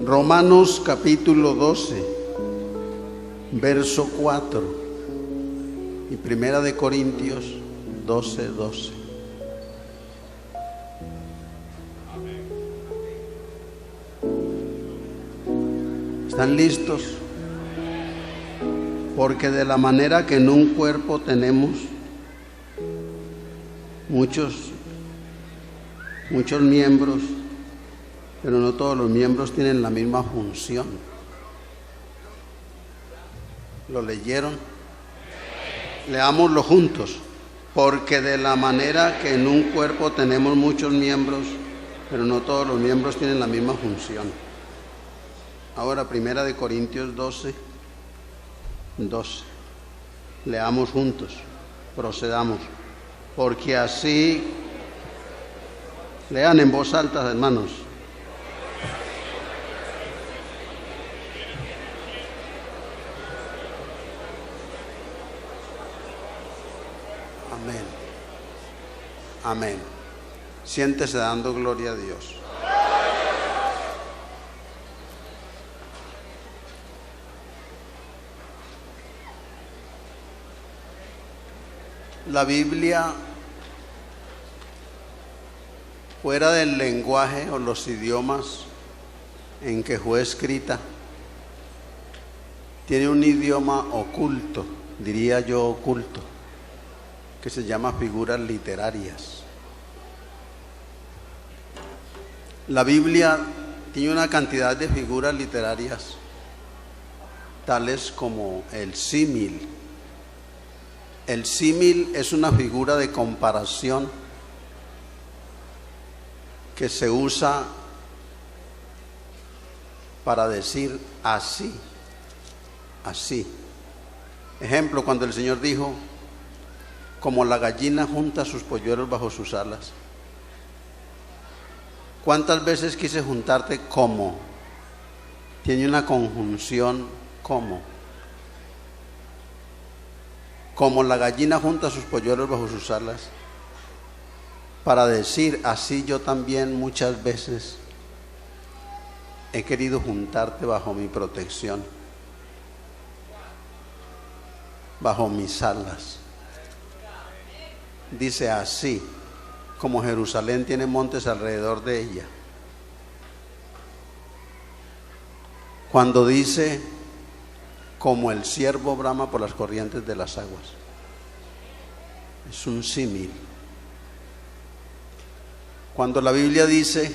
Romanos capítulo 12, verso 4 y Primera de Corintios 12:12. ¿Están listos? Porque de la manera que en un cuerpo tenemos muchos miembros, pero no todos los miembros tienen la misma función. ¿Lo leyeron? Leámoslo juntos. Porque de la manera que en un cuerpo tenemos muchos miembros, pero no todos los miembros tienen la misma función. Ahora, Primera de Corintios 12:12. Leamos juntos, procedamos. Porque así, lean en voz alta, hermanos. Amén. Amén. Siéntese dando gloria a Dios. La Biblia, fuera del lenguaje o los idiomas en que fue escrita, tiene un idioma oculto, diría yo oculto, que se llama figuras literarias. La Biblia tiene una cantidad de figuras literarias, tales como el símil. El símil es una figura de comparación que se usa para decir así, así. Ejemplo, cuando el Señor dijo, como la gallina junta sus polluelos bajo sus alas. ¿Cuántas veces quise juntarte como? Tiene una conjunción como. Como la gallina junta sus polluelos bajo sus alas, para decir así yo también muchas veces he querido juntarte bajo mi protección, bajo mis alas. Dice así, como Jerusalén tiene montes alrededor de ella. Cuando dice, como el ciervo brama por las corrientes de las aguas. Es un símil. Cuando la Biblia dice,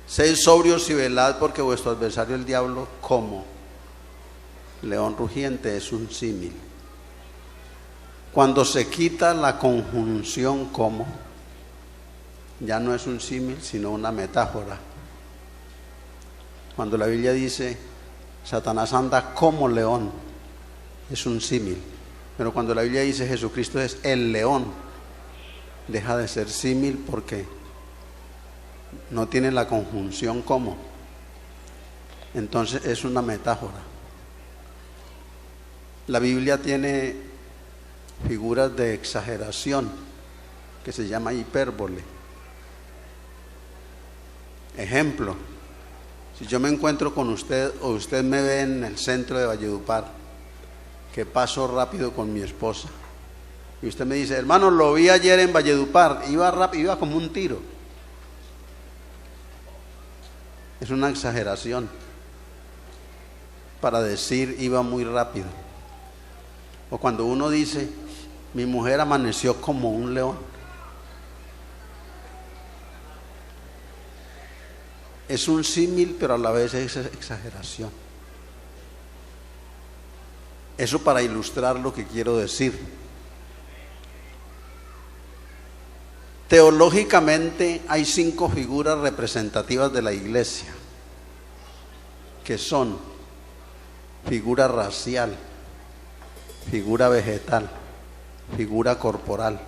sed sobrios y velad porque vuestro adversario el diablo, como león rugiente, es un símil. Cuando se quita la conjunción como, ya no es un símil, sino una metáfora. Cuando la Biblia dice, Satanás anda como león, es un símil. Pero cuando la Biblia dice Jesucristo es el león, deja de ser símil porque no tiene la conjunción como. Entonces es una metáfora. La Biblia tiene figuras de exageración que se llama hipérbole. Ejemplo, si yo me encuentro con usted o usted me ve en el centro de Valledupar, que paso rápido con mi esposa, y usted me dice, hermano, lo vi ayer en Valledupar, iba rápido, iba como un tiro. Es una exageración para decir iba muy rápido. O cuando uno dice, mi mujer amaneció como un león. Es un símil, pero a la vez es exageración. Eso para ilustrar lo que quiero decir. Teológicamente hay 5 figuras representativas de la iglesia, que son figura racial, figura vegetal, figura corporal,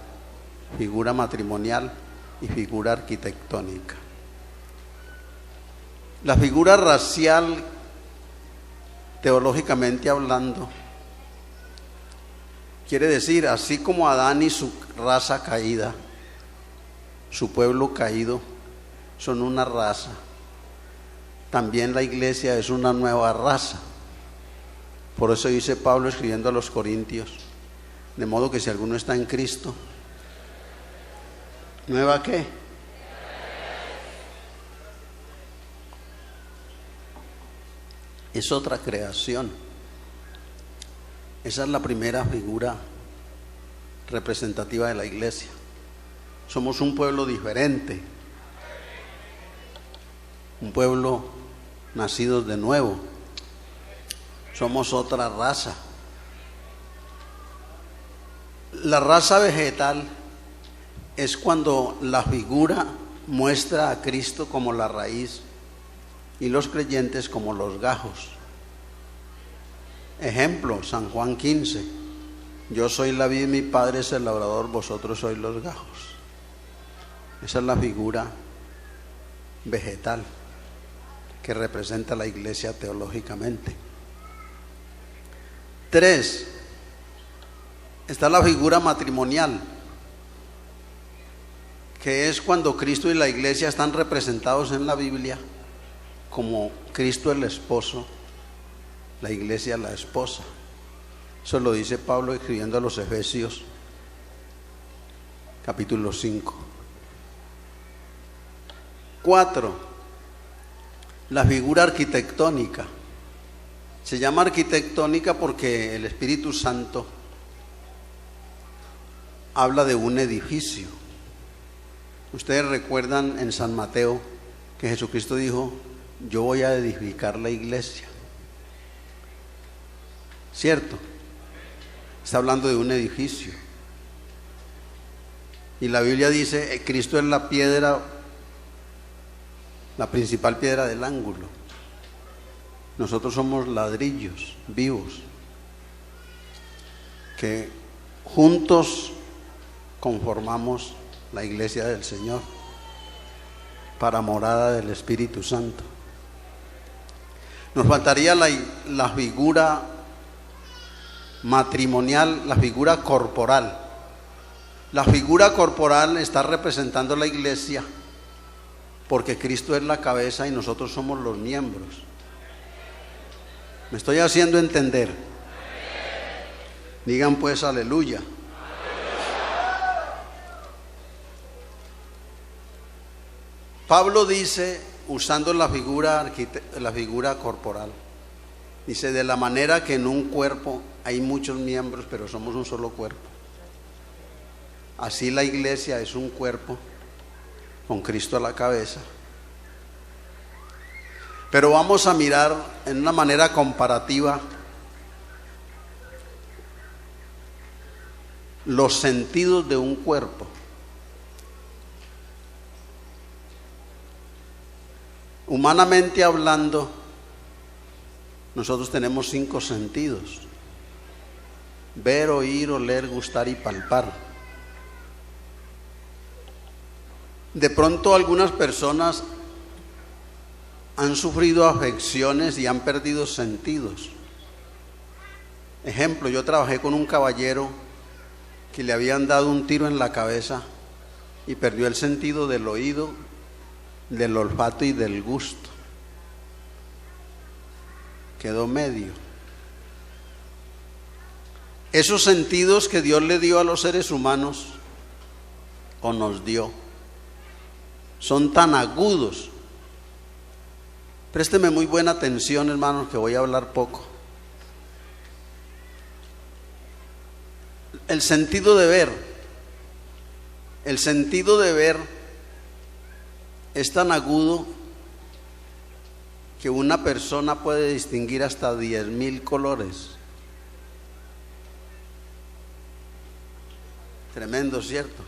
figura matrimonial y figura arquitectónica. La figura racial, teológicamente hablando, quiere decir, así como Adán y su raza caída, su pueblo caído, son una raza también la iglesia es una nueva raza. Por eso dice Pablo escribiendo a los Corintios, de modo que si alguno está en Cristo, ¿nueva qué? Es otra creación. Esa es la primera figura representativa de la iglesia. Somos un pueblo diferente, un pueblo nacido de nuevo. Somos otra raza. La raza vegetal es cuando la figura muestra a Cristo como la raíz y los creyentes como los gajos. Ejemplo, San Juan 15: yo soy la vid, mi padre es el labrador, vosotros sois los gajos. Esa es la figura vegetal que representa la iglesia teológicamente. 3, está la figura matrimonial, que es cuando Cristo y la iglesia están representados en la Biblia como Cristo el esposo, la iglesia la esposa. Eso lo dice Pablo escribiendo a los Efesios, capítulo 5. 4, la figura arquitectónica. Se llama arquitectónica porque el Espíritu Santo habla de un edificio. Ustedes recuerdan en San Mateo que Jesucristo dijo: yo voy a edificar la iglesia, ¿cierto? Está hablando de un edificio. Y la Biblia dice: Cristo es la piedra, la principal piedra del ángulo. Nosotros somos ladrillos vivos que juntos conformamos la iglesia del Señor para morada del Espíritu Santo. Nos faltaría la figura matrimonial, la figura corporal. La figura corporal está representando la iglesia porque Cristo es la cabeza y nosotros somos los miembros. ¿Me estoy haciendo entender? Digan pues aleluya. Pablo dice, usando la figura corporal, dice: de la manera que en un cuerpo hay muchos miembros, pero somos un solo cuerpo, así la iglesia es un cuerpo con Cristo a la cabeza. Pero vamos a mirar en una manera comparativa los sentidos de un cuerpo. Humanamente hablando, nosotros tenemos 5 sentidos: ver, oír, oler, gustar y palpar. De pronto algunas personas han sufrido afecciones y han perdido sentidos. Ejemplo, yo trabajé con un caballero que le habían dado un tiro en la cabeza y perdió el sentido del oído, del olfato y del gusto. Quedó medio. Esos sentidos que Dios le dio a los seres humanos, o nos dio, son tan agudos. Présteme muy buena atención, hermanos, que voy a hablar poco. El sentido de ver es tan agudo que una persona puede distinguir hasta 10,000 colores. Tremendo, ¿cierto?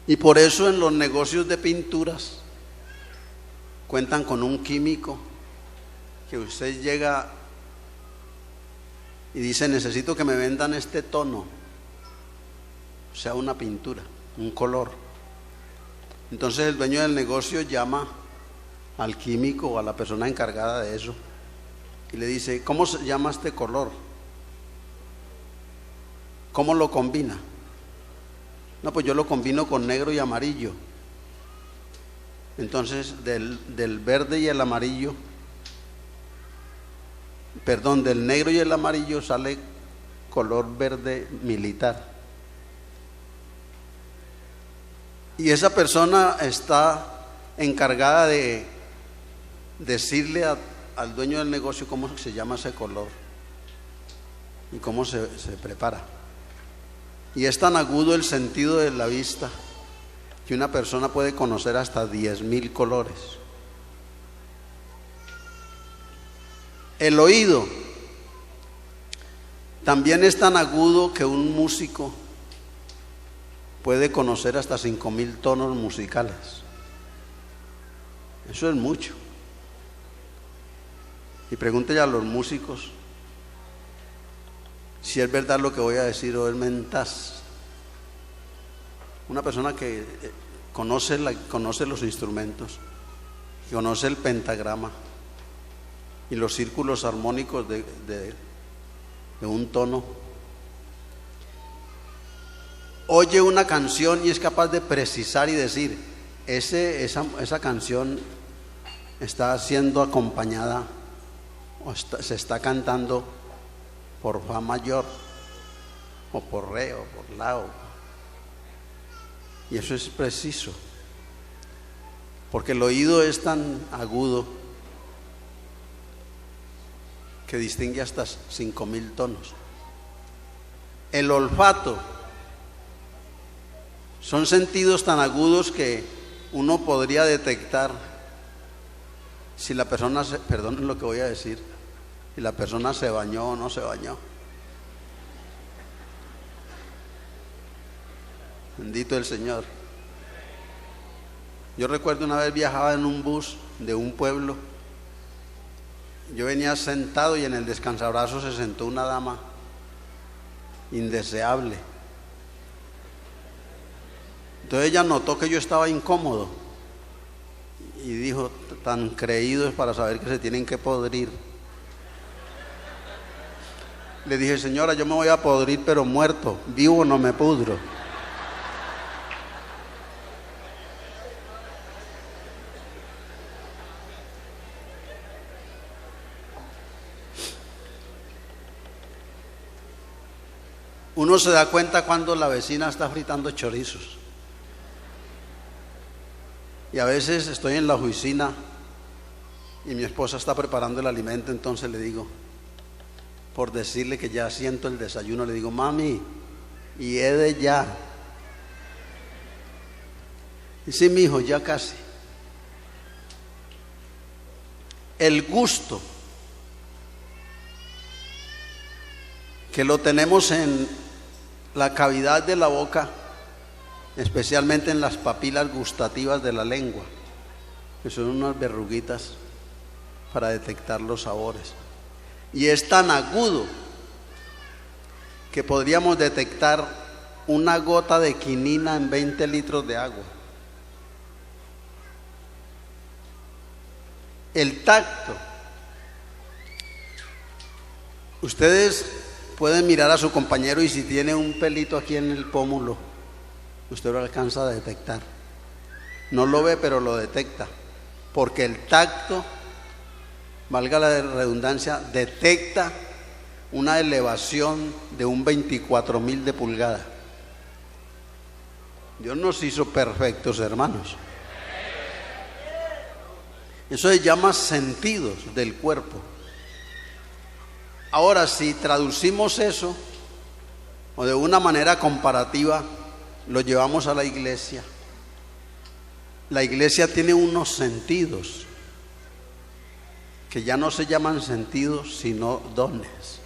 Y por eso en los negocios de pinturas cuentan con un químico que usted llega y dice: necesito que me vendan este tono, o sea, una pintura, un color. Entonces el dueño del negocio llama al químico o a la persona encargada de eso y le dice: ¿cómo se llama este color? ¿Cómo lo combina? No, pues yo lo combino con negro y amarillo. Entonces del verde y el amarillo, perdón, del negro y el amarillo sale color verde militar. Y esa persona está encargada de decirle al dueño del negocio cómo se llama ese color y cómo se prepara. Y es tan agudo el sentido de la vista que una persona puede conocer hasta 10,000 colores. El oído también es tan agudo que un músico puede conocer hasta 5,000 tonos musicales. Eso es mucho. Y pregúntele a los músicos si es verdad lo que voy a decir o es mentaz. Una persona que conoce los instrumentos, conoce el pentagrama y los círculos armónicos de un tono, oye una canción y es capaz de precisar y decir, esa canción está siendo acompañada o se está cantando por fa mayor o por re o por la. Y eso es preciso, porque el oído es tan agudo que distingue hasta 5,000 tonos. El olfato son sentidos tan agudos que uno podría detectar si la persona, perdonen lo que voy a decir, si la persona se bañó o no se bañó. Bendito el Señor. Yo recuerdo una vez viajaba en un bus de un pueblo. Yo venía sentado y en el descansabrazos se sentó una dama indeseable. Entonces ella notó que yo estaba incómodo y dijo, tan creídos para saber que se tienen que podrir. Le dije, señora, yo me voy a podrir pero muerto, vivo no me pudro. Uno se da cuenta cuando la vecina está fritando chorizos. Y a veces estoy en la oficina y mi esposa está preparando el alimento, entonces le digo, por decirle que ya siento el desayuno, le digo, mami, y he de ya. Y sí, mijo, ya casi. El gusto, que lo tenemos en la cavidad de la boca, especialmente en las papilas gustativas de la lengua, que son unas verruguitas para detectar los sabores. Y es tan agudo que podríamos detectar una gota de quinina en 20 litros de agua. El tacto. Ustedes pueden mirar a su compañero y si tiene un pelito aquí en el pómulo, usted lo alcanza a detectar. No lo ve, pero lo detecta, porque el tacto, valga la redundancia, detecta una elevación de un 24,000 de pulgada. Dios nos hizo perfectos, hermanos. Eso se llama sentidos del cuerpo. Ahora, si traducimos eso, o de una manera comparativa, lo llevamos a la iglesia. La iglesia tiene unos sentidos que ya no se llaman sentidos, sino dones.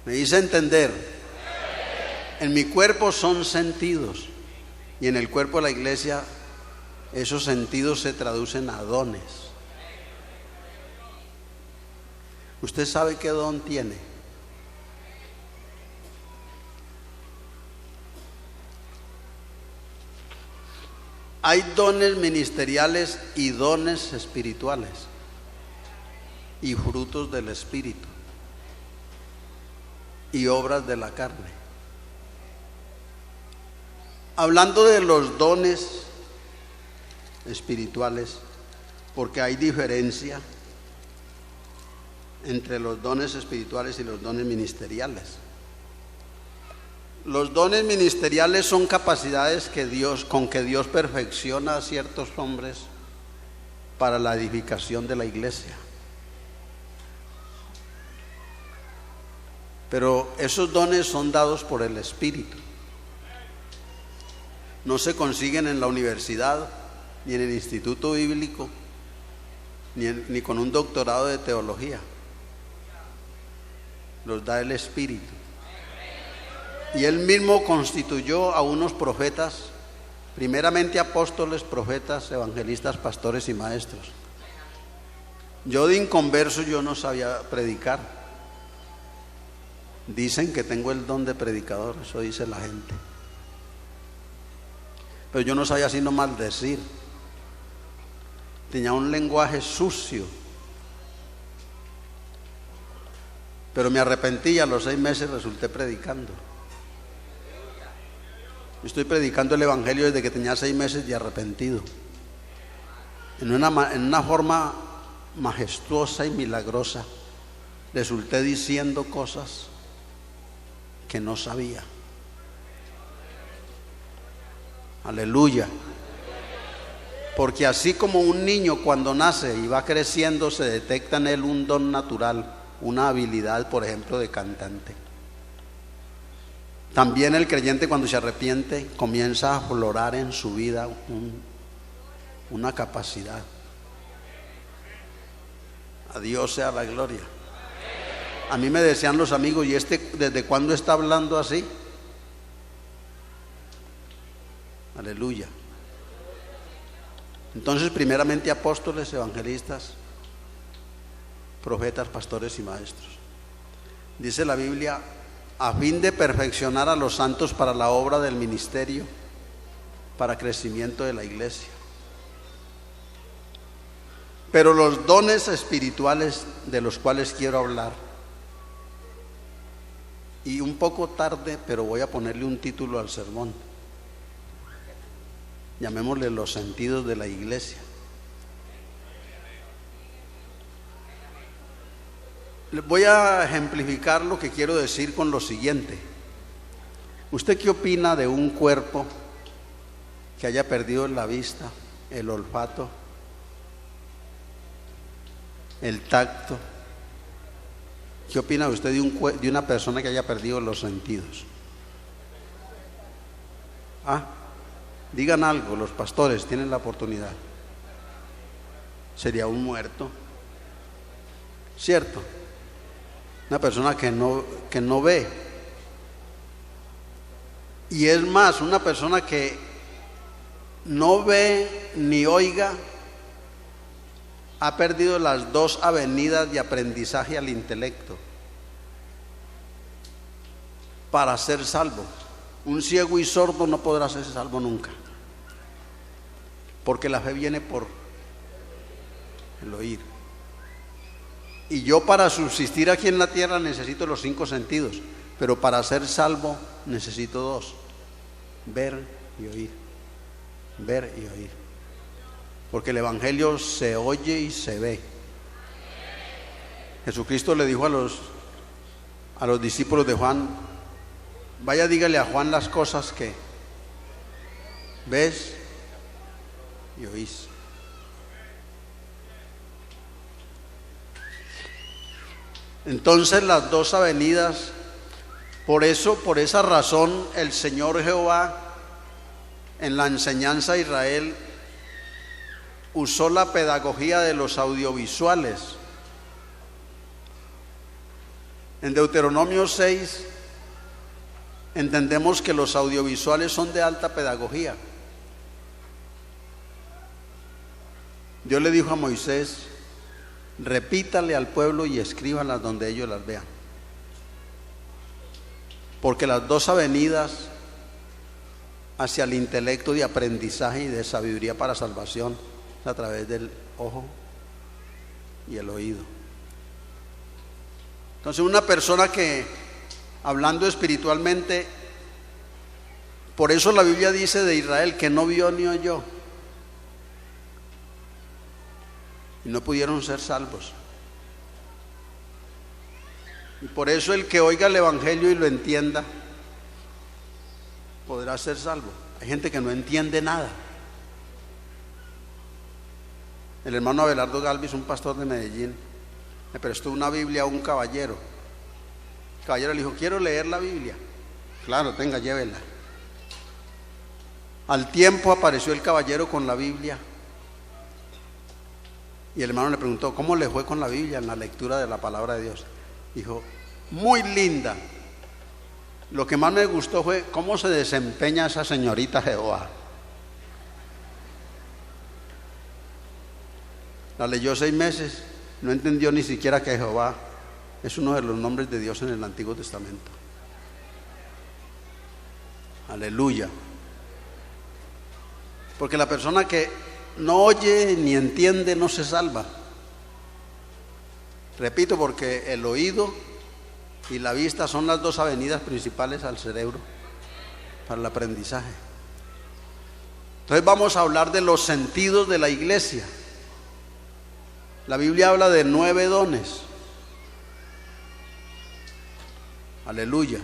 ¿Me hice entender? En mi cuerpo son sentidos, y en el cuerpo de la iglesia esos sentidos se traducen a dones. ¿Usted sabe qué don tiene? Hay dones ministeriales y dones espirituales y frutos del espíritu y obras de la carne. Hablando de los dones espirituales, porque hay diferencia entre los dones espirituales y los dones ministeriales. Los dones ministeriales son capacidades con que Dios perfecciona a ciertos hombres para la edificación de la iglesia. Pero esos dones son dados por el Espíritu. No se consiguen en la universidad, ni en el instituto bíblico, ni con un doctorado de teología. Los da el Espíritu. Y Él mismo constituyó a unos profetas, primeramente apóstoles, profetas, evangelistas, pastores y maestros. Yo de inconverso, yo no sabía predicar. Dicen que tengo el don de predicador, eso dice la gente. Pero yo no sabía sino maldecir. Tenía un lenguaje sucio. Pero me arrepentí y a los 6 meses resulté predicando. Estoy predicando el Evangelio desde que tenía 6 meses de arrepentido. En una forma majestuosa y milagrosa. Resulté diciendo cosas que no sabía. Aleluya. Porque así como un niño cuando nace y va creciendo se detecta en él un don natural, una habilidad, por ejemplo, de cantante. También el creyente cuando se arrepiente comienza a aflorar en su vida una capacidad. A Dios sea la gloria. A mí me decían los amigos, ¿y desde cuándo está hablando así? Aleluya. Entonces, primeramente apóstoles, evangelistas, profetas, pastores y maestros. Dice la Biblia, a fin de perfeccionar a los santos para la obra del ministerio, para crecimiento de la iglesia. Pero los dones espirituales de los cuales quiero hablar, y un poco tarde, pero voy a ponerle un título al sermón, llamémosle los sentidos de la iglesia. Les voy a ejemplificar lo que quiero decir con lo siguiente. ¿Usted qué opina de un cuerpo que haya perdido la vista, el olfato, el tacto? ¿Qué opina usted de una persona que haya perdido los sentidos? Digan algo, los pastores tienen la oportunidad. Sería un muerto, ¿cierto? Una persona que no ve. Y es más, una persona que no ve ni oiga ha perdido las 2 avenidas de aprendizaje al intelecto para ser salvo. Un ciego y sordo no podrá ser salvo nunca, porque la fe viene por el oír. Y yo para subsistir aquí en la tierra necesito los 5 sentidos, pero para ser salvo necesito 2: ver y oír. Ver y oír. Porque el Evangelio se oye y se ve. Jesucristo le dijo a los discípulos de Juan: vaya, dígale a Juan las cosas que ves y oís. Entonces las 2 avenidas, por esa razón el Señor Jehová en la enseñanza a Israel usó la pedagogía de los audiovisuales. En Deuteronomio 6 entendemos que los audiovisuales son de alta pedagogía. Dios le dijo a Moisés: repítale al pueblo y escríbalas donde ellos las vean. Porque las 2 avenidas hacia el intelecto de aprendizaje y de sabiduría para salvación es a través del ojo y el oído. Entonces, una persona que, hablando espiritualmente, Por eso la Biblia dice de Israel que no vio ni oyó. Y no pudieron ser salvos. Y por eso el que oiga el Evangelio y lo entienda, podrá ser salvo. Hay gente que no entiende nada. El hermano Abelardo Galvis, un pastor de Medellín, le prestó una Biblia a un caballero. El caballero le dijo: quiero leer la Biblia. Claro, tenga, llévela. Al tiempo apareció el caballero con la Biblia. Y el hermano le preguntó: ¿cómo le fue con la Biblia en la lectura de la palabra de Dios? Dijo: muy linda. Lo que más me gustó fue cómo se desempeña esa señorita Jehová. La leyó 6 meses, no entendió ni siquiera que Jehová es uno de los nombres de Dios en el Antiguo Testamento. Aleluya. Porque la persona que no oye ni entiende no se salva. Repito, porque el oído y la vista son las 2 avenidas principales al cerebro para el aprendizaje. Entonces vamos a hablar de los sentidos de la iglesia. La Biblia habla de 9 dones. Aleluya.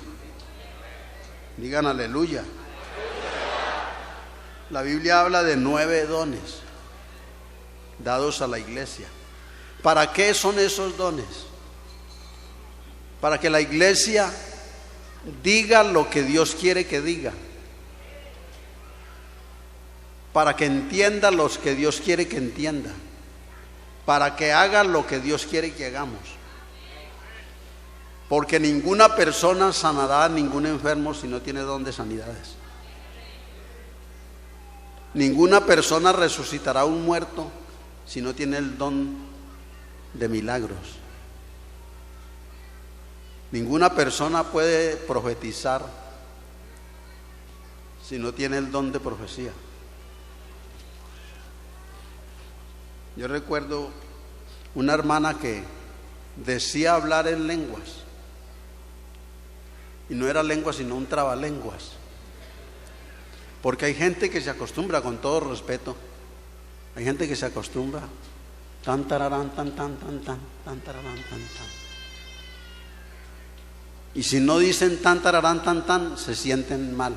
Digan aleluya. La Biblia habla de 9 dones dados a la iglesia. ¿Para qué son esos dones? Para que la iglesia diga lo que Dios quiere que diga. Para que entienda lo que Dios quiere que entienda. Para que haga lo que Dios quiere que hagamos. Porque ninguna persona sanará a ningún enfermo si no tiene don de sanidades. Ninguna persona resucitará a un muerto si no tiene el don de milagros. Ninguna persona puede profetizar si no tiene el don de profecía. Yo recuerdo una hermana que decía hablar en lenguas, y no era lengua sino un trabalenguas. Porque hay gente que se acostumbra, con todo respeto, hay gente que se acostumbra, tan tararán, tan tan tan tan, tan tararán, tan tan. Y si no dicen tan tararán, tan tan, se sienten mal.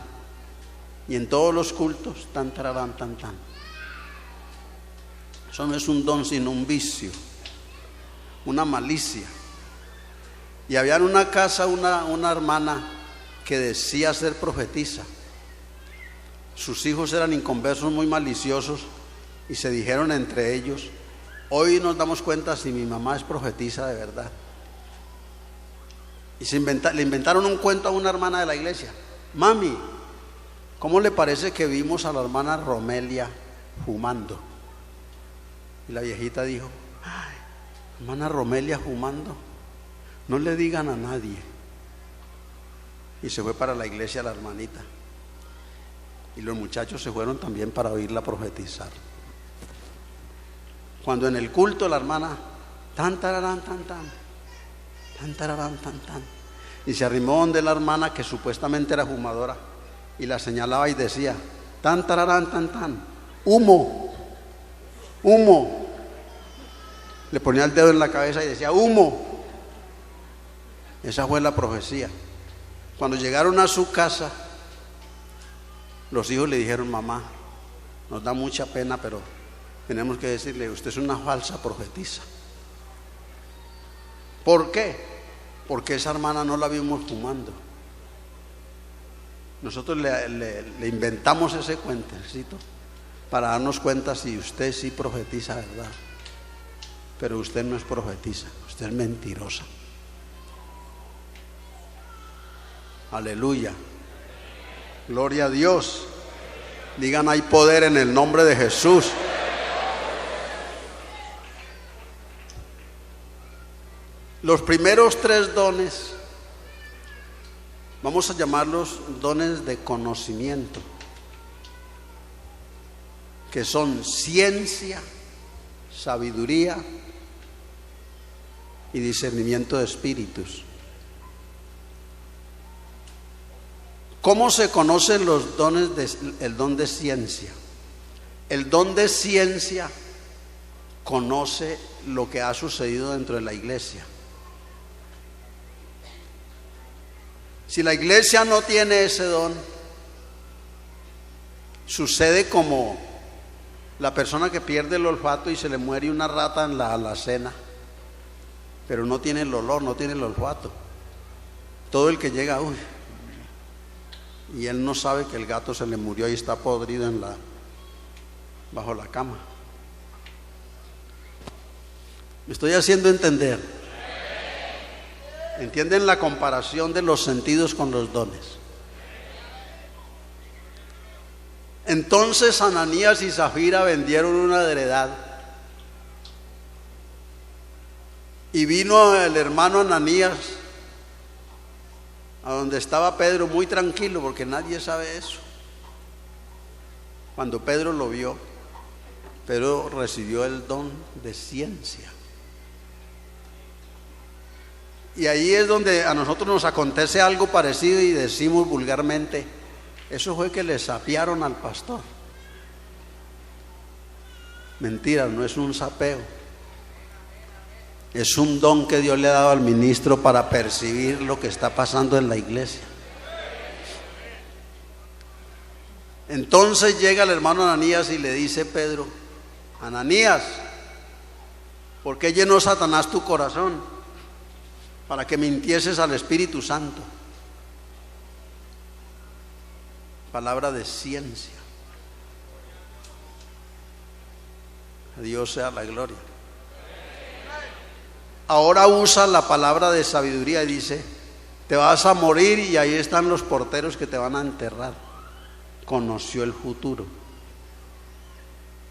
Y en todos los cultos, tan tararán, tan tan. Eso no es un don sino un vicio, una malicia. Y había en una casa una hermana que decía ser profetisa. Sus hijos eran inconversos, muy maliciosos, y se dijeron entre ellos: hoy nos damos cuenta si mi mamá es profetisa de verdad. Y le inventaron un cuento a una hermana de la iglesia: mami, ¿cómo le parece que vimos a la hermana Romelia fumando? Y la viejita dijo: ay, hermana Romelia fumando, no le digan a nadie. Y se fue para la iglesia la hermanita. Y los muchachos se fueron también para oírla profetizar. Cuando en el culto la hermana, tan tararán, tan tan, tan tararán, tan tan, y se arrimó donde la hermana, que supuestamente era fumadora, y la señalaba y decía: tan tararán, tan tan, humo, humo. Le ponía el dedo en la cabeza y decía: humo. Esa fue la profecía. Cuando llegaron a su casa, los hijos le dijeron: mamá, nos da mucha pena, pero tenemos que decirle, usted es una falsa profetisa. ¿Por qué? Porque esa hermana no la vimos fumando. Nosotros le inventamos ese cuentecito para darnos cuenta si usted sí profetiza, ¿verdad? Pero usted no es profetisa, usted es mentirosa. Aleluya. Gloria a Dios. Digan: hay poder en el nombre de Jesús. Los primeros 3 dones, vamos a llamarlos dones de conocimiento, que son ciencia, sabiduría y discernimiento de espíritus. ¿Cómo se conocen los dones el don de ciencia? El don de ciencia conoce lo que ha sucedido dentro de la iglesia. Si la iglesia no tiene ese don, sucede como la persona que pierde el olfato y se le muere una rata en la alacena, pero no tiene el olor, no tiene el olfato. Todo el que llega, uy, y él no sabe que el gato se le murió y está podrido bajo la cama. ¿Me estoy haciendo entender? ¿Entienden la comparación de los sentidos con los dones? Entonces Ananías y Zafira vendieron una heredad. Y vino el hermano Ananías a donde estaba Pedro muy tranquilo, porque nadie sabe eso. Cuando Pedro lo vio, Pedro recibió el don de ciencia. Y ahí es donde a nosotros nos acontece algo parecido y decimos vulgarmente: eso fue que le sapearon al pastor. Mentira, no es un sapeo. Es un don que Dios le ha dado al ministro para percibir lo que está pasando en la iglesia. Entonces llega el hermano Ananías y le dice Pedro: Ananías, ¿por qué llenó Satanás tu corazón para que mintieses al Espíritu Santo? Palabra de ciencia. A Dios sea la gloria. Ahora usa la palabra de sabiduría y dice: te vas a morir y ahí están los porteros que te van a enterrar. Conoció el futuro.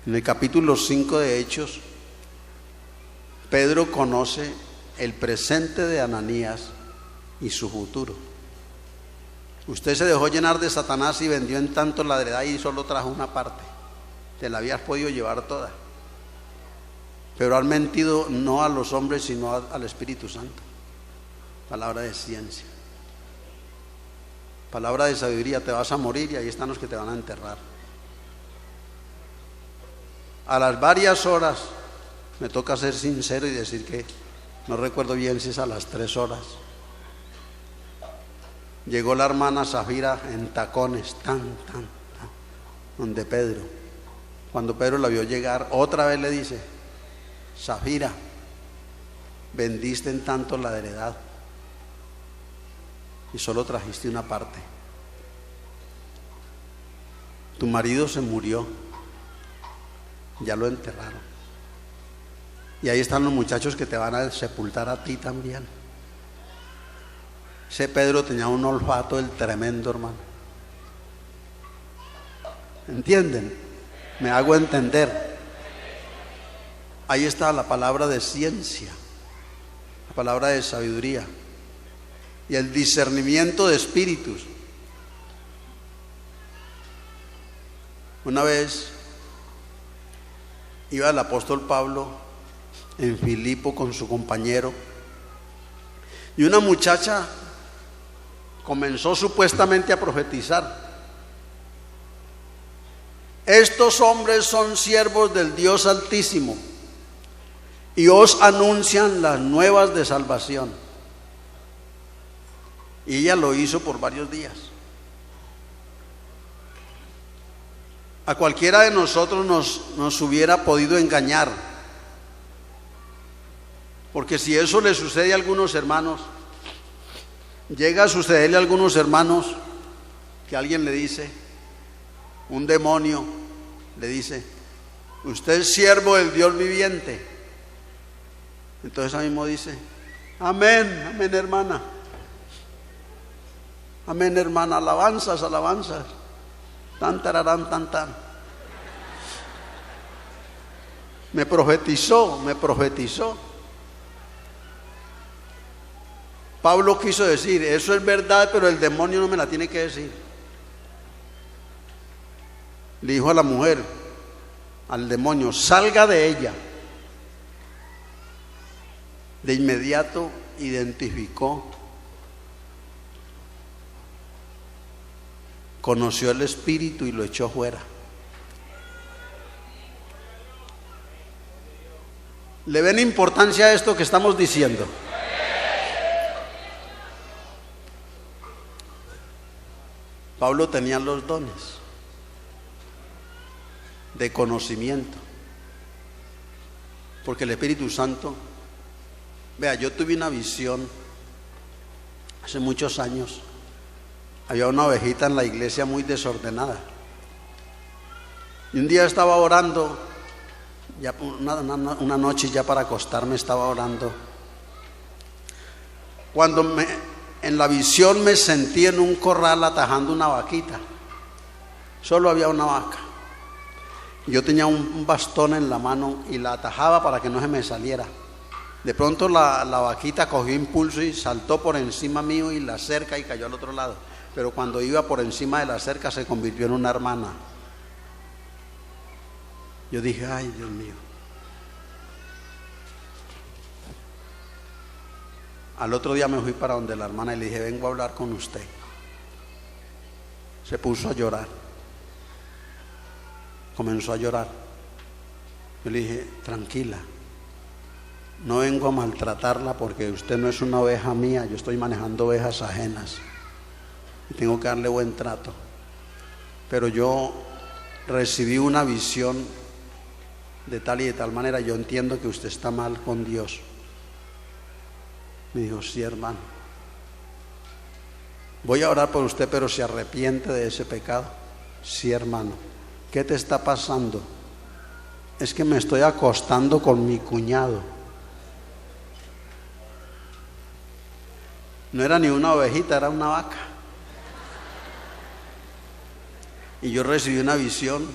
En el capítulo 5 de Hechos, Pedro conoce el presente de Ananías y su futuro. Usted se dejó llenar de Satanás y vendió en tanto la heredad y solo trajo una parte. Te la habías podido llevar toda. Pero han mentido no a los hombres, sino al Espíritu Santo. Palabra de ciencia. Palabra de sabiduría. Te vas a morir y ahí están los que te van a enterrar. A las varias horas, me toca ser sincero y decir que no recuerdo bien si es a las 3 horas, llegó la hermana Zafira en tacones, donde Pedro. Cuando Pedro la vio llegar, otra vez le dice: Zafira, vendiste en tanto la heredad y solo trajiste una parte. Tu marido se murió, ya lo enterraron, y ahí están los muchachos que te van a sepultar a ti también. Ese Pedro tenía un olfato del tremendo, hermano. ¿Entienden? Me hago entender. Ahí está la palabra de ciencia, la palabra de sabiduría y el discernimiento de espíritus. Una vez iba el apóstol Pablo en Filipo con su compañero y una muchacha comenzó supuestamente a profetizar: estos hombres son siervos del Dios Altísimo y os anuncian las nuevas de salvación. Y ella lo hizo por varios días. A cualquiera de nosotros nos hubiera podido engañar, porque si eso le sucede a algunos hermanos, llega a sucederle a algunos hermanos que alguien le dice, un demonio le dice: usted es siervo del Dios viviente. Entonces ahí mismo dice: amén, amén hermana, amén hermana, alabanzas, alabanzas, tan tararán, tan tan. Me profetizó. Pablo quiso decir: eso es verdad, pero el demonio no me la tiene que decir. Le dijo a la mujer, al demonio: salga de ella. De inmediato identificó conoció el espíritu y lo echó fuera. ¿Le ven importancia a esto que estamos diciendo? Pablo tenía los dones de conocimiento, porque el Espíritu Santo, vea, yo tuve una visión hace muchos años. Había una ovejita en la iglesia muy desordenada, y un día estaba orando, ya una noche ya para acostarme estaba orando, cuando en la visión me sentí en un corral atajando una vaquita. Solo había una vaca. Yo tenía un bastón en la mano y la atajaba para que no se me saliera. De pronto la vaquita cogió impulso y saltó por encima mío y la cerca y cayó al otro lado. Pero cuando iba por encima de la cerca se convirtió en una hermana. Yo dije, ay, Dios mío. Al otro día me fui para donde la hermana y le dije, vengo a hablar con usted. Se puso a llorar. Comenzó a llorar. Yo le dije, tranquila, no vengo a maltratarla porque usted no es una oveja mía, yo estoy manejando ovejas ajenas y tengo que darle buen trato. Pero yo recibí una visión de tal y de tal manera, yo entiendo que usted está mal con Dios. Me dijo, sí, hermano, voy a orar por usted, pero se arrepiente de ese pecado. Sí, hermano. ¿Qué te está pasando? Es que me estoy acostando con mi cuñado. No era ni una ovejita, era una vaca. Y yo recibí una visión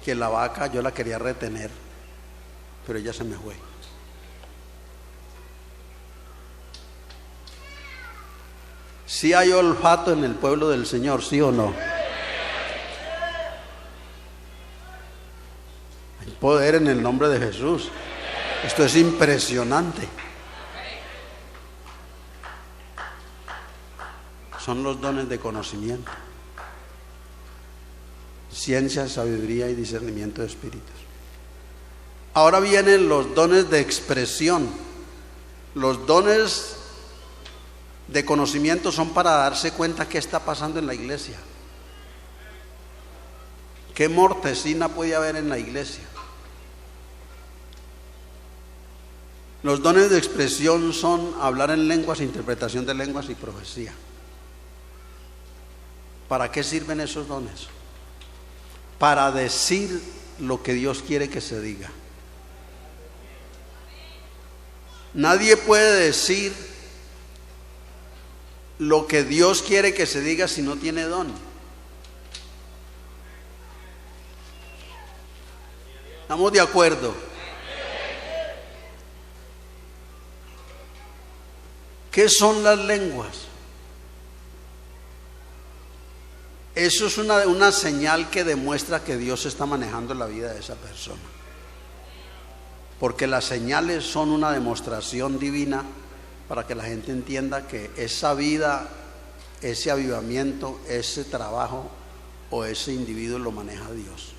que la vaca yo la quería retener, pero ella se me fue. ¿Sí hay olfato en el pueblo del Señor, sí o no? Hay poder en el nombre de Jesús. Esto es impresionante. Son los dones de conocimiento, ciencia, sabiduría y discernimiento de espíritus. Ahora vienen los dones de expresión. Los dones de conocimiento son para darse cuenta qué está pasando en la iglesia. ¿Qué mortecina puede haber en la iglesia? Los dones de expresión son hablar en lenguas, interpretación de lenguas y profecía. ¿Para qué sirven esos dones? Para decir lo que Dios quiere que se diga. Nadie puede decir lo que Dios quiere que se diga si no tiene don. ¿Estamos de acuerdo? ¿Qué son las lenguas? Eso es una señal que demuestra que Dios está manejando la vida de esa persona. Porque las señales son una demostración divina para que la gente entienda que esa vida, ese avivamiento, ese trabajo o ese individuo lo maneja Dios.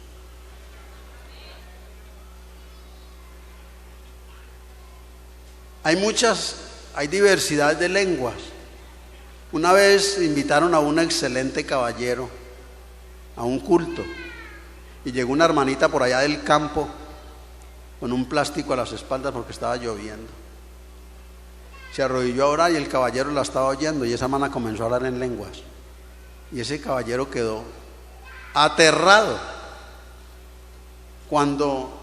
Hay diversidad de lenguas. Una vez invitaron a un excelente caballero a un culto y llegó una hermanita por allá del campo con un plástico a las espaldas porque estaba lloviendo. Se arrodilló a orar y el caballero la estaba oyendo y esa hermana comenzó a hablar en lenguas y ese caballero quedó aterrado. Cuando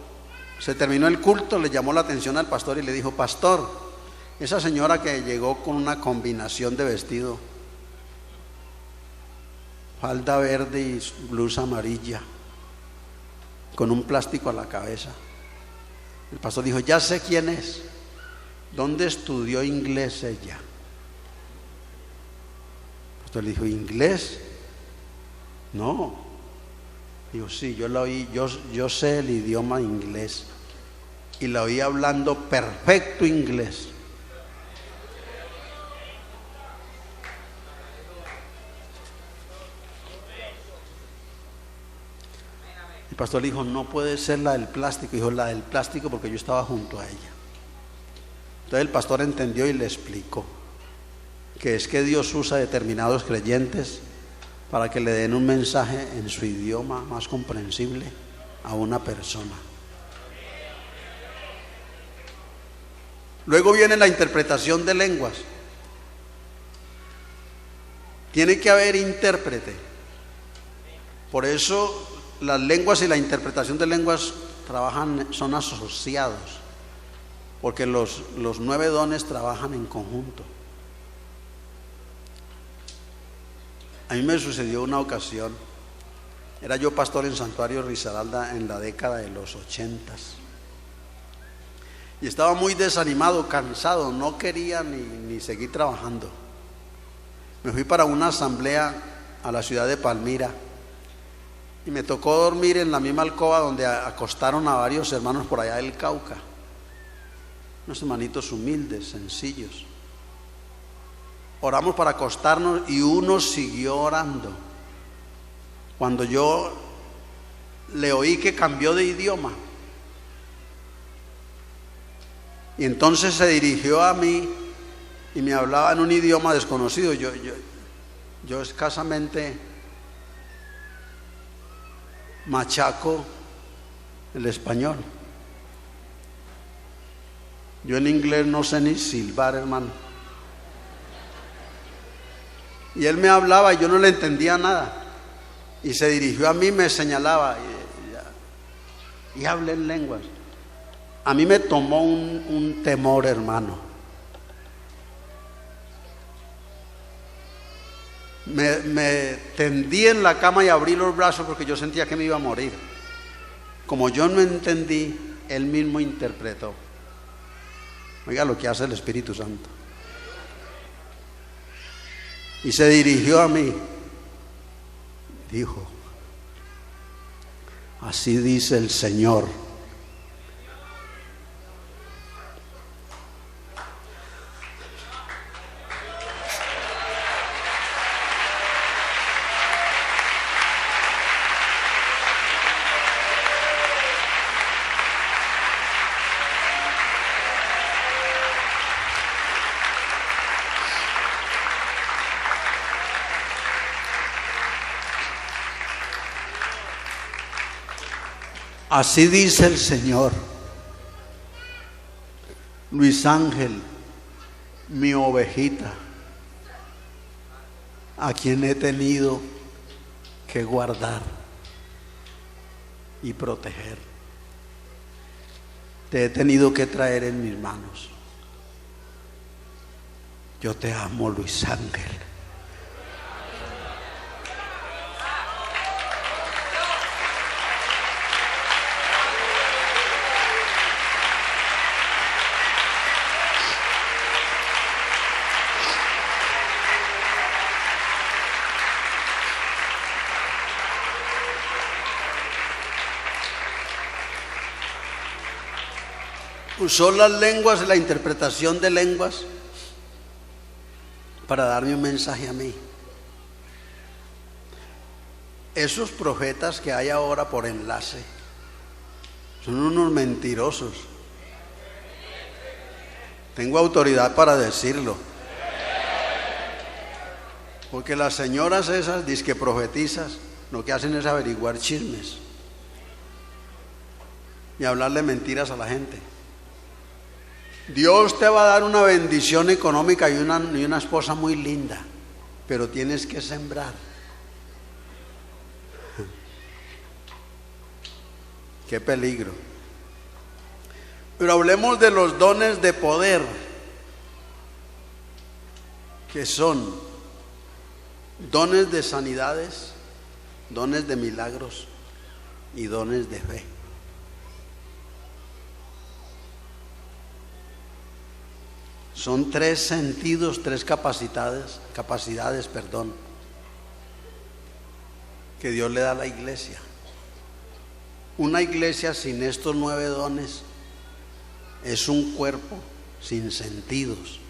se terminó el culto le llamó la atención al pastor y le dijo: pastor, esa señora que llegó con una combinación de vestido, falda verde y blusa amarilla, con un plástico a la cabeza. El pastor dijo: ya sé quién es. ¿Dónde estudió inglés ella? El pastor le dijo: ¿inglés? No. Dijo: sí, yo la oí, yo sé el idioma inglés y la oí hablando perfecto inglés. pastor le dijo, no puede ser la del plástico. Dijo, la del plástico, porque yo estaba junto a ella. Entonces el pastor entendió y le explicó que es que Dios usa determinados creyentes para que le den un mensaje en su idioma más comprensible a una persona. Luego viene la interpretación de lenguas. Tiene que haber intérprete. Por eso las lenguas y la interpretación de lenguas son asociados, porque los 9 dones trabajan en conjunto. A mí me sucedió una ocasión. Era yo pastor en Santuario Risaralda en la década de los 80s. Y estaba muy desanimado, cansado, no quería ni seguir trabajando. Me fui para una asamblea a la ciudad de Palmira y me tocó dormir en la misma alcoba donde acostaron a varios hermanos por allá del Cauca. Unos hermanitos humildes, sencillos. Oramos para acostarnos y uno siguió orando. Cuando yo le oí que cambió de idioma, y entonces se dirigió a mí y me hablaba en un idioma desconocido. Yo escasamente machaco el español. Yo en inglés no sé ni silbar, hermano. Y él me hablaba y yo no le entendía nada. Y se dirigió a mí, me señalaba y hablé en lenguas. A mí me tomó un temor, hermano. Me tendí en la cama y abrí los brazos porque yo sentía que me iba a morir. Como yo no entendí, él mismo interpretó. Oiga lo que hace el Espíritu Santo. Y se dirigió a mí. Dijo, así dice el Señor. Así dice el Señor. Luis Ángel, mi ovejita, a quien he tenido que guardar y proteger. Te he tenido que traer en mis manos. Yo te amo, Luis Ángel. Usó las lenguas, la interpretación de lenguas, para darme un mensaje a mí. Esos profetas que hay ahora por enlace son unos mentirosos. Tengo autoridad para decirlo. Porque las señoras esas, dizque profetizas, lo que hacen es averiguar chismes y hablarle mentiras a la gente. Dios te va a dar una bendición económica y una esposa muy linda, pero tienes que sembrar. Qué peligro. Pero hablemos de los dones de poder, que son dones de sanidades, dones de milagros y dones de fe. Son 3 sentidos, 3 capacidades, que Dios le da a la iglesia. Una iglesia sin estos 9 dones es un cuerpo sin sentidos.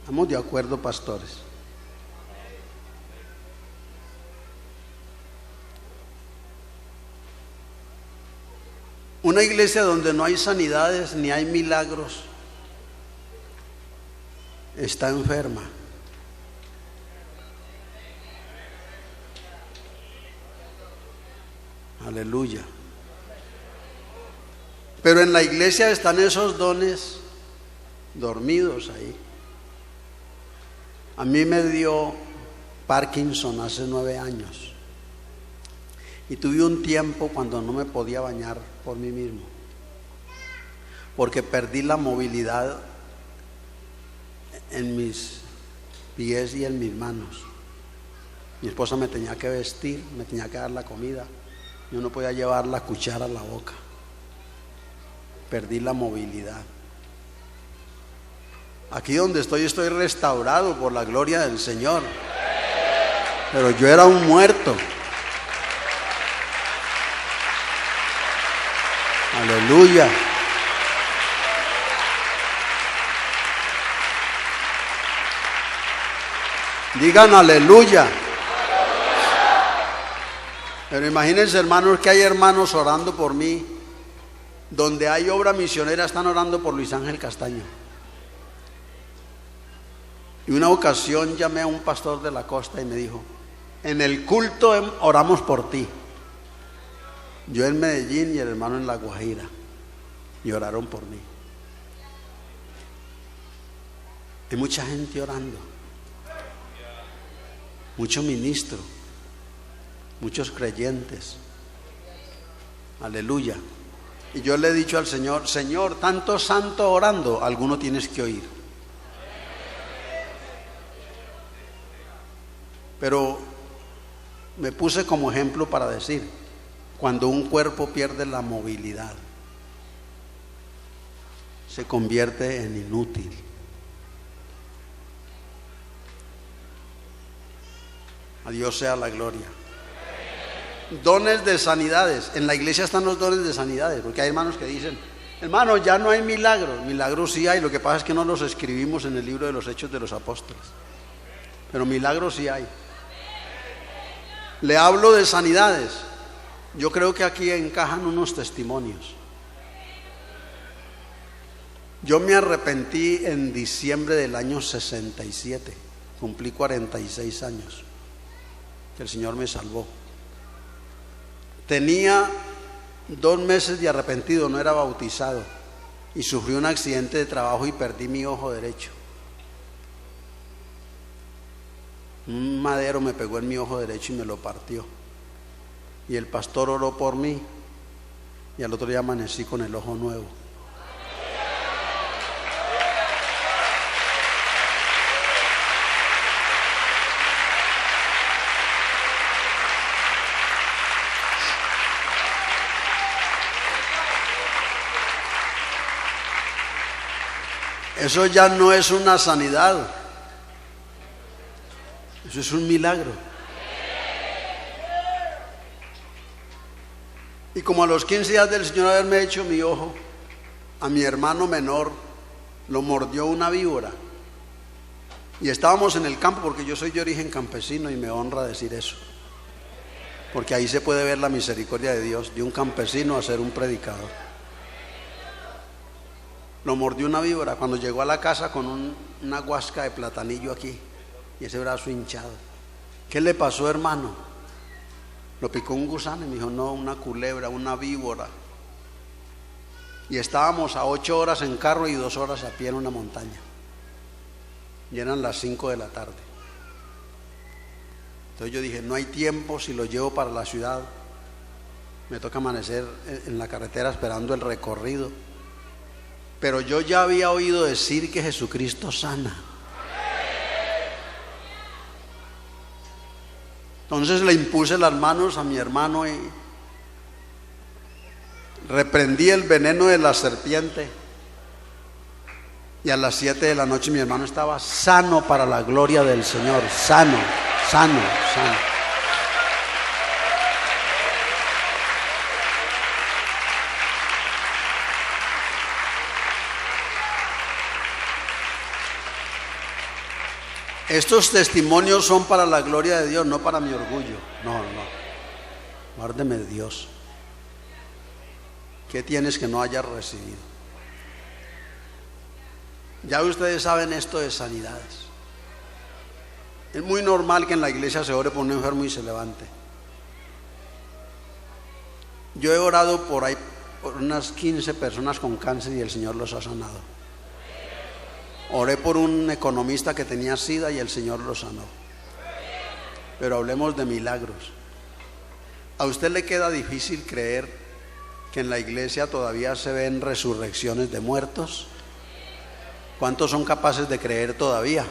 ¿Estamos de acuerdo, pastores? Una iglesia donde no hay sanidades ni hay milagros está enferma. Aleluya. Pero en la iglesia están esos dones dormidos ahí. A mí me dio Parkinson hace 9 años y tuve un tiempo cuando no me podía bañar por mí mismo, porque perdí la movilidad en mis pies y en mis manos. Mi esposa me tenía que vestir, me tenía que dar la comida, yo no podía llevar la cuchara a la boca. Perdí la movilidad. Aquí donde estoy restaurado por la gloria del Señor, pero yo era un muerto. Aleluya. Digan aleluya. Pero imagínense, hermanos, que hay hermanos orando por mí. Donde hay obra misionera están orando por Luis Ángel Castaño. Y una ocasión llamé a un pastor de la costa y me dijo: en el culto oramos por ti. Yo en Medellín y el hermano en La Guajira, y oraron por mí. Hay mucha gente orando, muchos ministros, muchos creyentes. Aleluya. Y yo le he dicho al Señor: Señor, tanto santo orando, alguno tienes que oír. Pero me puse como ejemplo para decir, cuando un cuerpo pierde la movilidad, se convierte en inútil. A Dios sea la gloria. Dones de sanidades. En la iglesia están los dones de sanidades, porque hay hermanos que dicen: hermano, ya no hay milagros. Milagros sí hay, lo que pasa es que no los escribimos en el libro de los Hechos de los Apóstoles, pero milagros sí hay. Le hablo de sanidades. Yo creo que aquí encajan unos testimonios. Yo me arrepentí en diciembre del año 67, cumplí 46 años que el Señor me salvó. Tenía 2 meses de arrepentido, no era bautizado, y sufrí un accidente de trabajo y perdí mi ojo derecho. Un madero me pegó en mi ojo derecho y me lo partió. Y el pastor oró por mí y al otro día amanecí con el ojo nuevo. Eso ya no es una sanidad, eso es un milagro. Y como a los 15 días del Señor haberme hecho mi ojo, a mi hermano menor lo mordió una víbora. Y estábamos en el campo, porque yo soy de origen campesino y me honra decir eso, porque ahí se puede ver la misericordia de Dios, de un campesino a ser un predicador. Lo mordió una víbora. Cuando llegó a la casa con una guasca de platanillo aquí y ese brazo hinchado. ¿Qué le pasó, hermano? Lo picó un gusano. Y me dijo: no, una culebra, una víbora. Y estábamos a 8 horas en carro y 2 horas a pie en una montaña, y eran las 5 de la tarde. Entonces yo dije: no hay tiempo, si lo llevo para la ciudad me toca amanecer en la carretera esperando el recorrido. Pero yo ya había oído decir que Jesucristo sana. Entonces le impuse las manos a mi hermano y reprendí el veneno de la serpiente. Y a las 7 de la noche mi hermano estaba sano para la gloria del Señor. Sano, sano, sano. Estos testimonios son para la gloria de Dios, no para mi orgullo. No, no. Guárdeme Dios. ¿Qué tienes que no hayas recibido? Ya ustedes saben esto de sanidades. Es muy normal que en la iglesia se ore por un enfermo y se levante. Yo he orado por ahí por unas 15 personas con cáncer y el Señor los ha sanado. Oré por un economista que tenía SIDA y el Señor lo sanó. Pero hablemos de milagros. ¿A usted le queda difícil creer que en la iglesia todavía se ven resurrecciones de muertos? ¿Cuántos son capaces de creer todavía?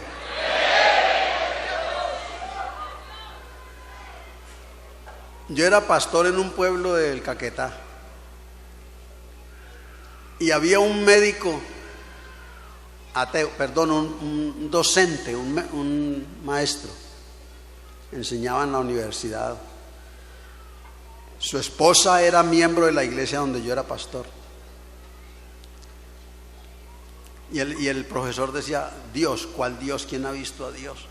Yo era pastor en un pueblo del Caquetá y había un médico ateo, perdón, un docente, un maestro, enseñaba en la universidad. Su esposa era miembro de la iglesia donde yo era pastor. Y el profesor decía, Dios, ¿cuál Dios? ¿Quién ha visto a Dios?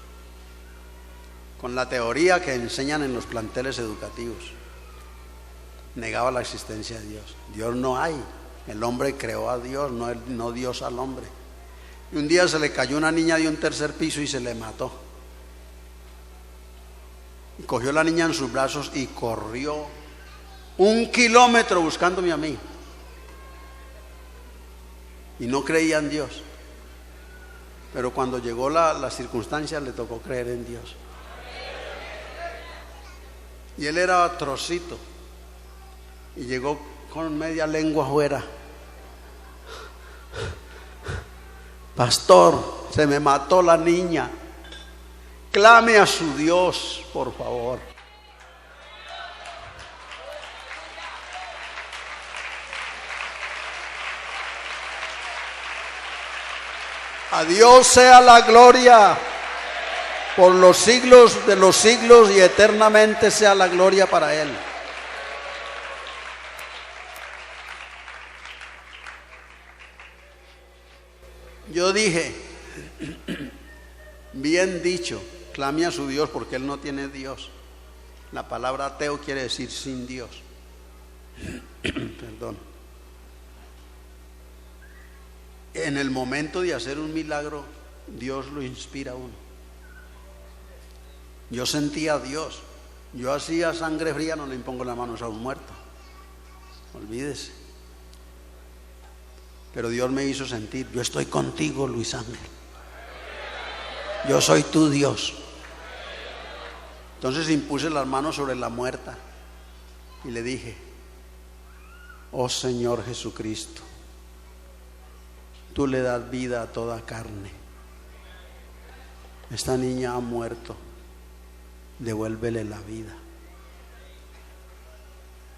Con la teoría que enseñan en los planteles educativos. Negaba la existencia de Dios. Dios no hay. El hombre creó a Dios, no Dios al hombre. Y un día se le cayó una niña de un tercer piso y se le mató. Y cogió a la niña en sus brazos y corrió 1 kilómetro buscándome a mí. Y no creía en Dios. Pero cuando llegó la circunstancia le tocó creer en Dios. Y él era trocito y llegó con media lengua afuera. Pastor, se me mató la niña. Clame a su Dios, por favor. A Dios sea la gloria por los siglos de los siglos y eternamente sea la gloria para Él. Yo dije, bien dicho, clame a su Dios porque Él no tiene Dios. La palabra ateo quiere decir sin Dios. Perdón. En el momento de hacer un milagro, Dios lo inspira a uno. Yo sentía a Dios. Yo hacía sangre fría, no le impongo las manos a un muerto. Olvídese. Pero Dios me hizo sentir, yo estoy contigo, Luis Ángel. Yo soy tu Dios. Entonces impuse las manos sobre la muerta y le dije, oh Señor Jesucristo, tú le das vida a toda carne. Esta niña ha muerto. Devuélvele la vida.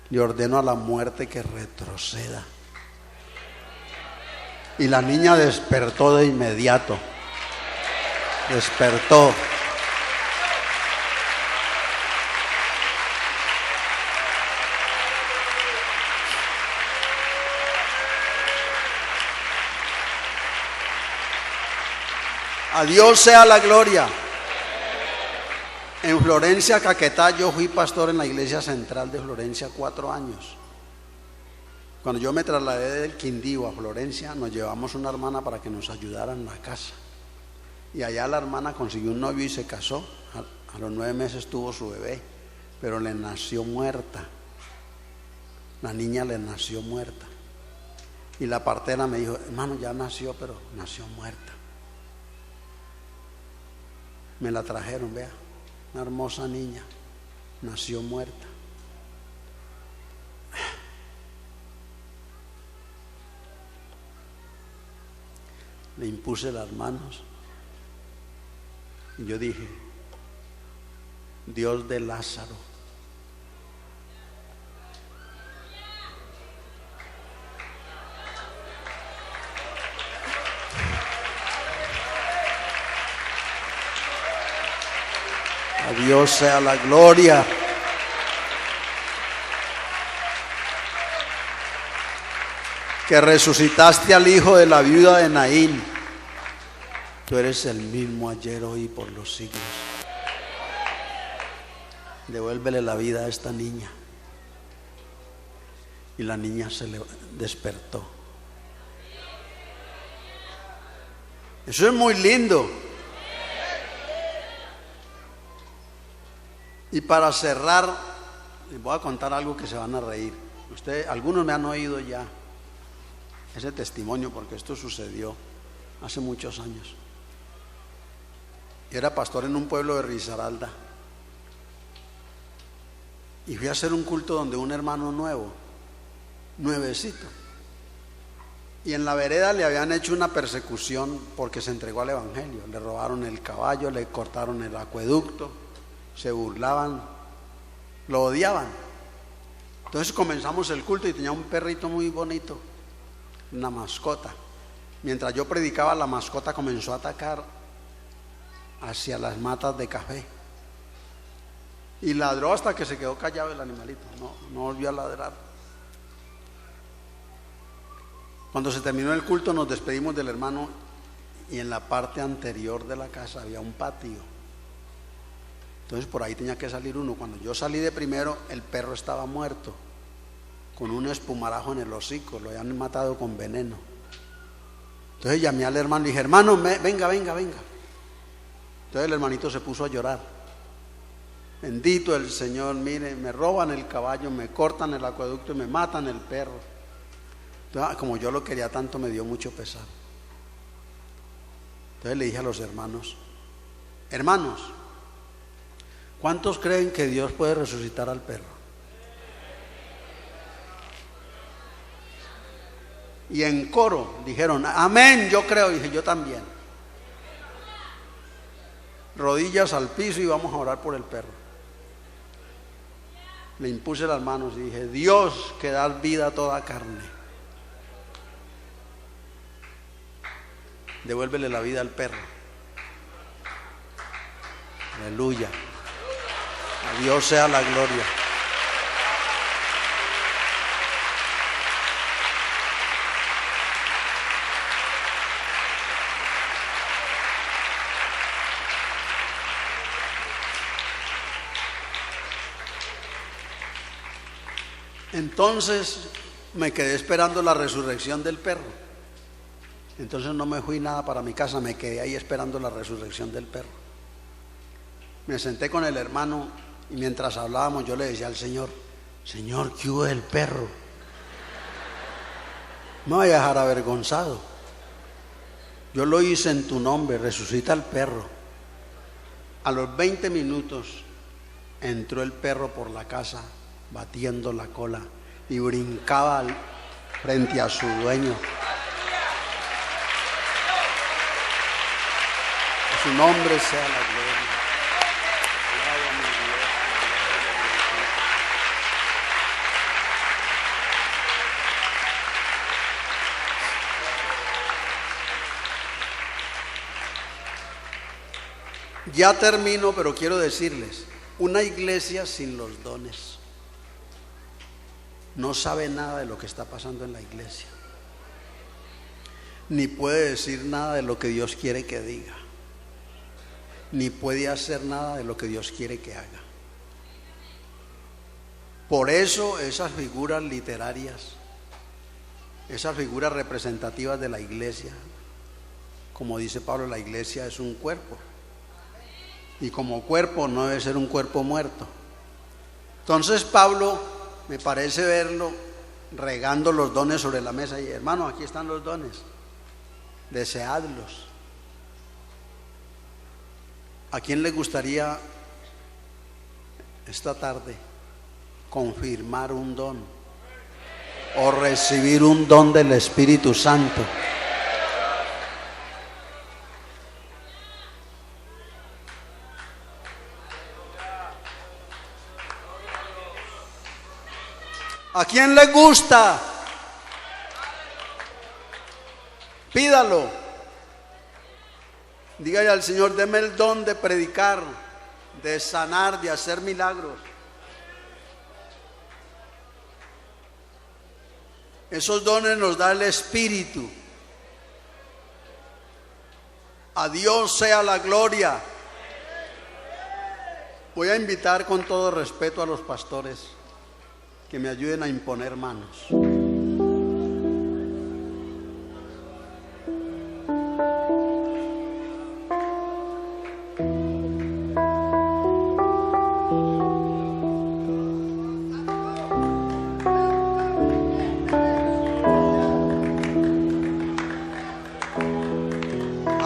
Le ordeno a la muerte que retroceda. Y la niña despertó de inmediato. Despertó. A Dios sea la gloria. En Florencia, Caquetá, yo fui pastor en la iglesia central de Florencia 4 años. Cuando yo me trasladé del Quindío a Florencia, nos llevamos una hermana para que nos ayudara en la casa. Y allá la hermana consiguió un novio y se casó. A los 9 meses tuvo su bebé, pero le nació muerta. La niña le nació muerta. Y la partera me dijo, hermano, ya nació, pero nació muerta. Me la trajeron, vea. Una hermosa niña, nació muerta. Le impuse las manos y yo dije, Dios de Lázaro, a Dios sea la gloria. Que resucitaste al hijo de la viuda de Naín. Tú eres el mismo ayer, hoy y por los siglos. Devuélvele la vida a esta niña. y la niña se despertó. Eso es muy lindo. Y para cerrar, les voy a contar algo que se van a reír. Algunos me han oído ya ese testimonio porque esto sucedió hace muchos años. Yo era pastor en un pueblo de Risaralda y fui a hacer un culto donde un hermano nuevecito, y en la vereda le habían hecho una persecución porque se entregó al evangelio. Le robaron el caballo, le cortaron el acueducto, se burlaban, lo odiaban. Entonces comenzamos el culto y tenía un perrito muy bonito, una mascota. Mientras yo predicaba, la mascota comenzó a atacar hacia las matas de café y ladró hasta que se quedó callado el animalito, no volvió a ladrar. Cuando se terminó el culto nos despedimos del hermano y en la parte anterior de la casa había un patio. Entonces por ahí tenía que salir uno. Cuando yo salí de primero, el perro estaba muerto, con un espumarajo en el hocico, lo habían matado con veneno. Entonces llamé al hermano y dije: hermano, venga. Entonces el hermanito se puso a llorar. Bendito el Señor, mire, me roban el caballo, me cortan el acueducto y me matan el perro. Entonces, como yo lo quería tanto, me dio mucho pesar. Entonces le dije a los hermanos: ¿cuántos creen que Dios puede resucitar al perro? Y en coro dijeron: amén, yo creo. Y dije: yo también. Rodillas al piso y vamos a orar por el perro. Le impuse las manos y dije: Dios, que das vida a toda carne, devuélvele la vida al perro. Aleluya. A Dios sea la gloria. Entonces me quedé esperando la resurrección del perro. Entonces no me fui nada para mi casa, me quedé ahí esperando la resurrección del perro. Me senté con el hermano y mientras hablábamos yo le decía al Señor: Señor, ¿qué hubo del perro? No vaya a dejar avergonzado. Yo lo hice en tu nombre, resucita al perro. A los 20 minutos entró el perro por la casa batiendo la cola y brincaba frente a su dueño. Su nombre sea la gloria. Alaba mi Dios. Ya termino, pero quiero decirles: una iglesia sin los dones no sabe nada de lo que está pasando en la iglesia, ni puede decir nada de lo que Dios quiere que diga, ni puede hacer nada de lo que Dios quiere que haga. Por eso esas figuras literarias, esas figuras representativas de la iglesia, como dice Pablo, la iglesia es un cuerpo, y como cuerpo no debe ser un cuerpo muerto. Entonces Pablo, me parece verlo regando los dones sobre la mesa y: hermano, aquí están los dones, deseadlos. ¿A quién le gustaría esta tarde confirmar un don o recibir un don del Espíritu Santo? ¿A quién le gusta? Pídalo. Dígale al Señor: deme el don de predicar, de sanar, de hacer milagros. Esos dones nos da el Espíritu. A Dios sea la gloria. Voy a invitar con todo respeto a los pastores que me ayuden a imponer manos.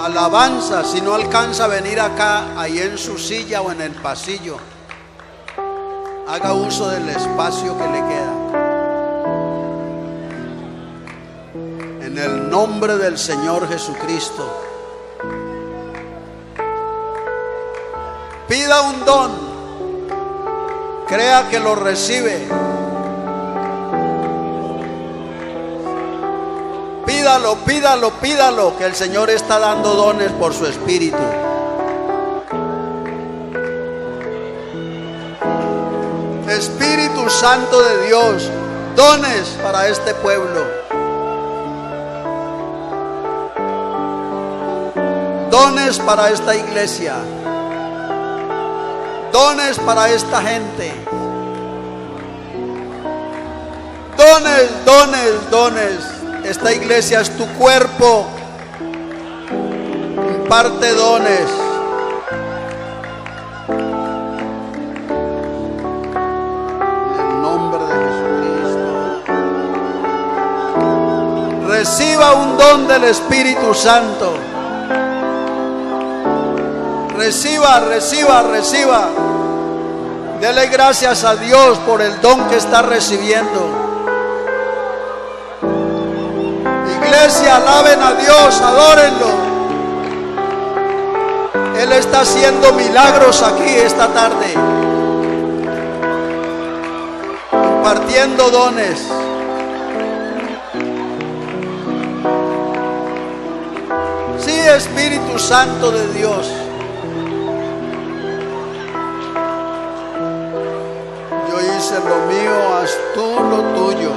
Alabanza, si no alcanza a venir acá, ahí en su silla o en el pasillo, haga uso del espacio que le queda. En el nombre del Señor Jesucristo. Pida un don, crea que lo recibe. Pídalo, pídalo, pídalo, que el Señor está dando dones por su Espíritu. Espíritu Santo de Dios, dones para este pueblo. Dones para esta iglesia. Dones para esta gente. Dones, dones, dones. Esta iglesia es tu cuerpo. Imparte dones. En el nombre de Jesucristo. Reciba un don del Espíritu Santo. Reciba, reciba, reciba. Dele gracias a Dios por el don que está recibiendo. Iglesia, alaben a Dios, adórenlo. Él está haciendo milagros aquí esta tarde, impartiendo dones. Sí, Espíritu Santo de Dios. Yo hice lo mío, haz tú lo tuyo.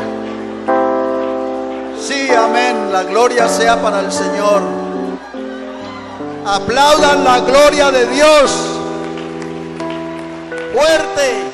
Sí, amén. La gloria sea para el Señor. Aplaudan la gloria de Dios. Fuerte.